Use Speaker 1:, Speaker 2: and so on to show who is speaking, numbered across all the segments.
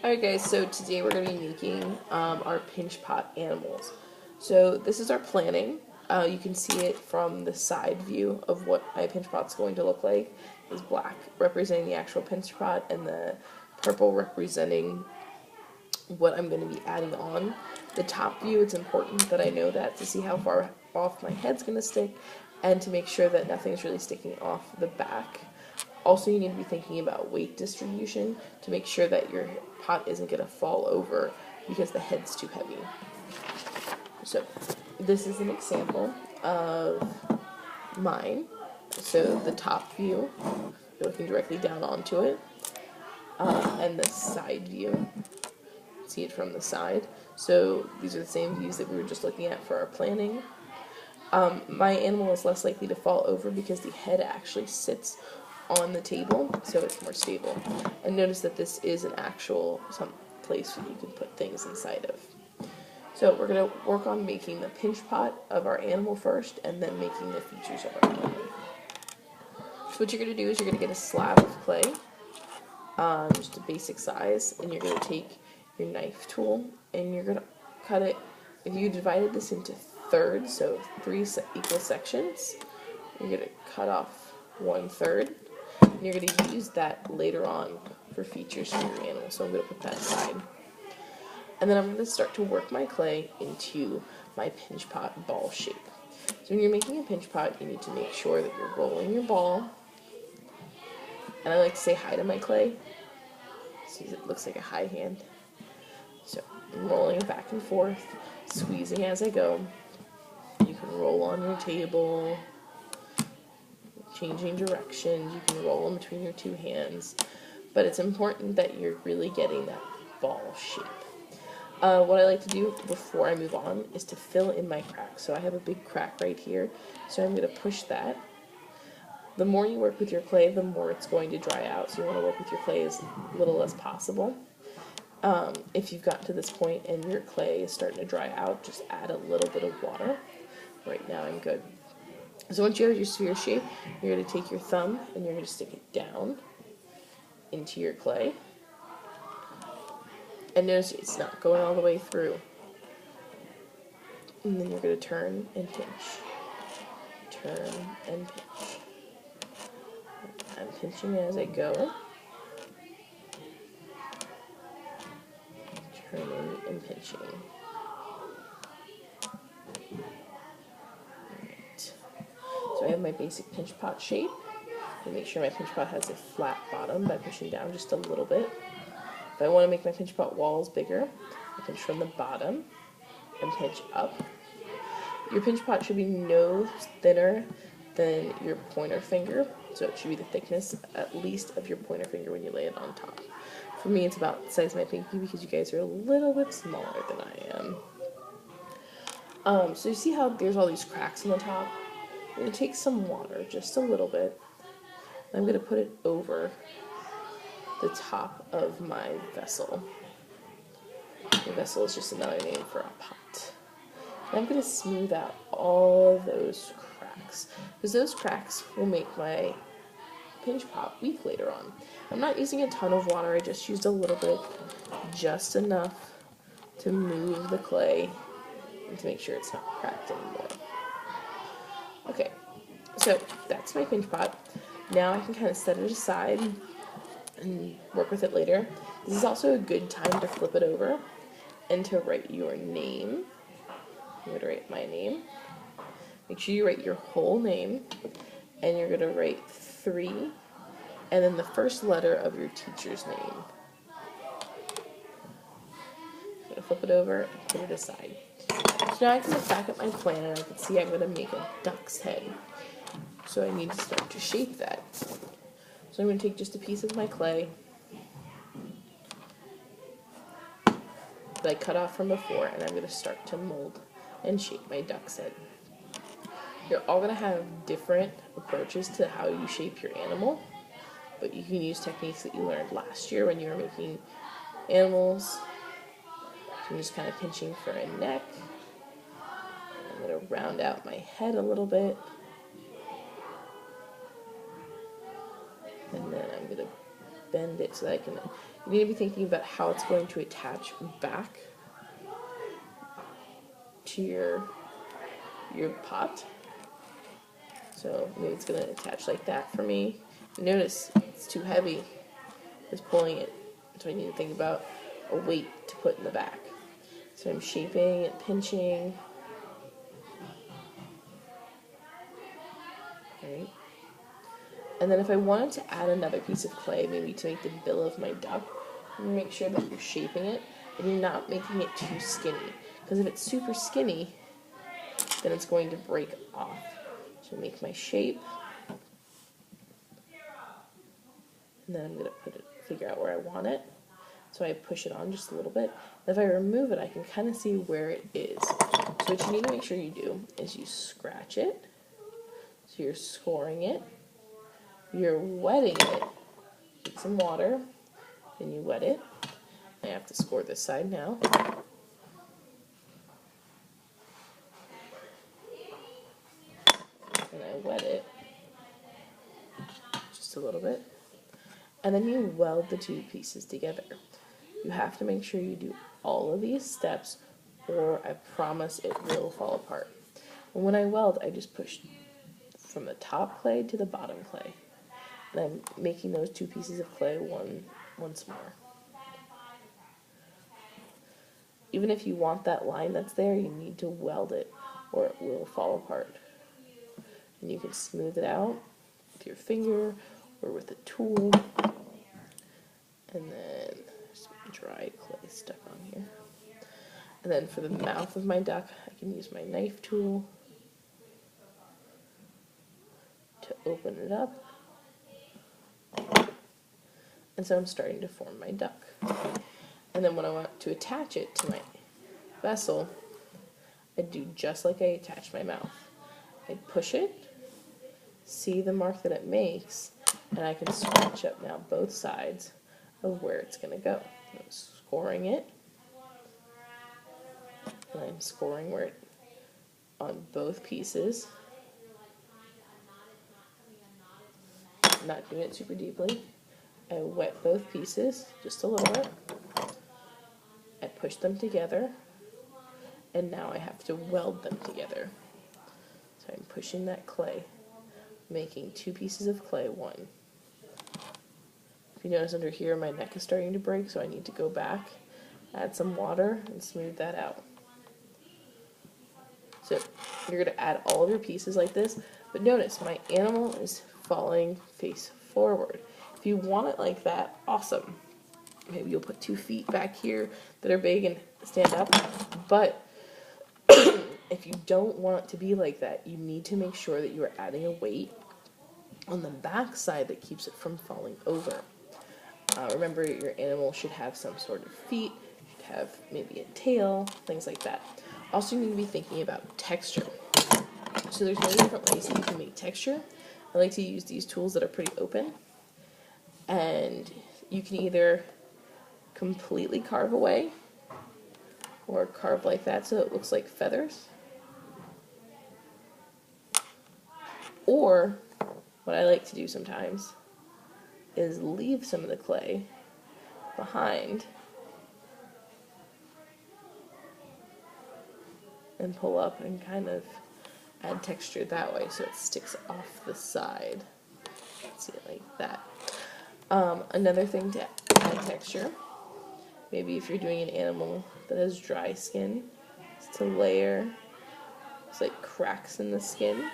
Speaker 1: Alright guys, so today we're going to be making our pinch pot animals. So this is our planning. You can see it from the side view of what my pinch pot's going to look like. Is black representing the actual pinch pot and the purple representing what I'm going to be adding on. The top view, it's important that I know that to see how far off my head's going to stick and to make sure that nothing's really sticking off the back. Also, you need to be thinking about weight distribution to make sure that your pot isn't going to fall over because the head's too heavy. So, this is an example of mine. So, the top view, you're looking directly down onto it, and the side view, see it from the side. So, these are the same views that we were just looking at for our planning. My animal is less likely to fall over because the head actually sits on the table, so it's more stable. And notice that this is an actual some place that you can put things inside of. So we're going to work on making the pinch pot of our animal first, and then making the features of our animal. So what you're going to do is you're going to get a slab of clay, just a basic size, and you're going to take your knife tool, and you're going to cut it. If you divided this into thirds, so 3 equal sections, you're going to cut off 1/3. And you're going to use that later on for features for your animal. So I'm going to put that aside. And then I'm going to start to work my clay into my pinch pot ball shape. So when you're making a pinch pot, you need to make sure that you're rolling your ball. And I like to say hi to my clay. See, it looks like a high hand. So I'm rolling it back and forth, squeezing as I go. You can roll on your table, changing directions. You can roll them between your two hands, but it's important that you're really getting that ball shape. What I like to do before I move on is to fill in my cracks. So I have a big crack right here, so I'm going to push that. The more you work with your clay, the more it's going to dry out, so you want to work with your clay as little as possible. If you've gotten to this point and your clay is starting to dry out, just add a little bit of water. Right now I'm good. So once you have your sphere shape, you're going to take your thumb and you're going to stick it down into your clay. And notice it's not going all the way through. And then you're going to turn and pinch. Turn and pinch. I'm pinching as I go. Turning and pinching. So I have my basic pinch pot shape. And make sure my pinch pot has a flat bottom by pushing down just a little bit. If I want to make my pinch pot walls bigger, I pinch from the bottom and pinch up. Your pinch pot should be no thinner than your pointer finger, so it should be the thickness at least of your pointer finger when you lay it on top. For me, it's about the size of my pinky because you guys are a little bit smaller than I am. So you see how there's all these cracks on the top? I'm going to take some water, just a little bit, and I'm going to put it over the top of my vessel. The vessel is just another name for a pot. And I'm going to smooth out all of those cracks, because those cracks will make my pinch pot weak later on. I'm not using a ton of water, I just used a little bit, just enough to move the clay and to make sure it's not cracked anymore. Okay, so that's my pinch pot. Now I can kind of set it aside and work with it later. This is also a good time to flip it over and to write your name. I'm going to write my name. Make sure you write your whole name, and you're going to write 3, and then the first letter of your teacher's name. I'm going to flip it over and put it aside. So now I can look back at my plan and I can see I'm going to make a duck's head. So I need to start to shape that. So I'm going to take just a piece of my clay that I cut off from before, and I'm going to start to mold and shape my duck's head. You're all going to have different approaches to how you shape your animal, but you can use techniques that you learned last year when you were making animals. So I'm just kind of pinching for a neck. I'm going to round out my head a little bit. And then I'm going to bend it so that you need to be thinking about how it's going to attach back to your pot. So maybe it's going to attach like that for me. Notice it's too heavy. It's pulling it. So I need to think about a weight to put in the back. So I'm shaping and pinching. Right. And then if I wanted to add another piece of clay, maybe to make the bill of my duck, make sure that you're shaping it and you're not making it too skinny. Because if it's super skinny, then it's going to break off. So make my shape. And then I'm going to figure out where I want it. So I push it on just a little bit. And if I remove it, I can kind of see where it is. So what you need to make sure you do is you scratch it. So you're scoring it. You're wetting it. Get some water. Then you wet it. I have to score this side now. And I wet it just a little bit. And then you weld the two pieces together. You have to make sure you do all of these steps or I promise it will fall apart. And when I weld, I just push from the top clay to the bottom clay. And I'm making those two pieces of clay once more. Even if you want that line that's there, you need to weld it or it will fall apart. And you can smooth it out with your finger or with a tool. And then some dry clay stuck on here. And then for the mouth of my duck, I can use my knife tool to open it up. And so I'm starting to form my duck. And then when I want to attach it to my vessel, I do just like I attach my mouth. I push it, see the mark that it makes, and I can scratch up now both sides of where it's going to go. I'm scoring it, and I'm scoring where it on both pieces. I'm not doing it super deeply. I wet both pieces just a little bit. I push them together, and now I have to weld them together. So I'm pushing that clay, making two pieces of clay one. If you notice under here, my neck is starting to break, so I need to go back, add some water, and smooth that out. So you're going to add all of your pieces like this, but notice my animal is falling face forward. If you want it like that, awesome. Maybe you'll put 2 feet back here that are big and stand up, but if you don't want it to be like that, you need to make sure that you are adding a weight on the back side that keeps it from falling over. Remember, your animal should have some sort of feet, should have maybe a tail, things like that. Also, you need to be thinking about texture. So there's many different ways that you can make texture. I like to use these tools that are pretty open, and you can either completely carve away or carve like that so it looks like feathers. Or what I like to do sometimes is leave some of the clay behind and pull up and kind of add texture that way so it sticks off the side. See it like that. Another thing to add texture, maybe if you're doing an animal that has dry skin, is to layer it's like cracks in the skin.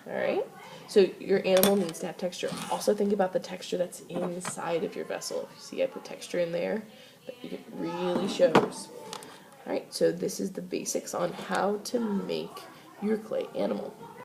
Speaker 1: Alright? So your animal needs to have texture. Also think about the texture that's inside of your vessel. If you see I put texture in there, it really shows. Alright, so this is the basics on how to make your clay animal.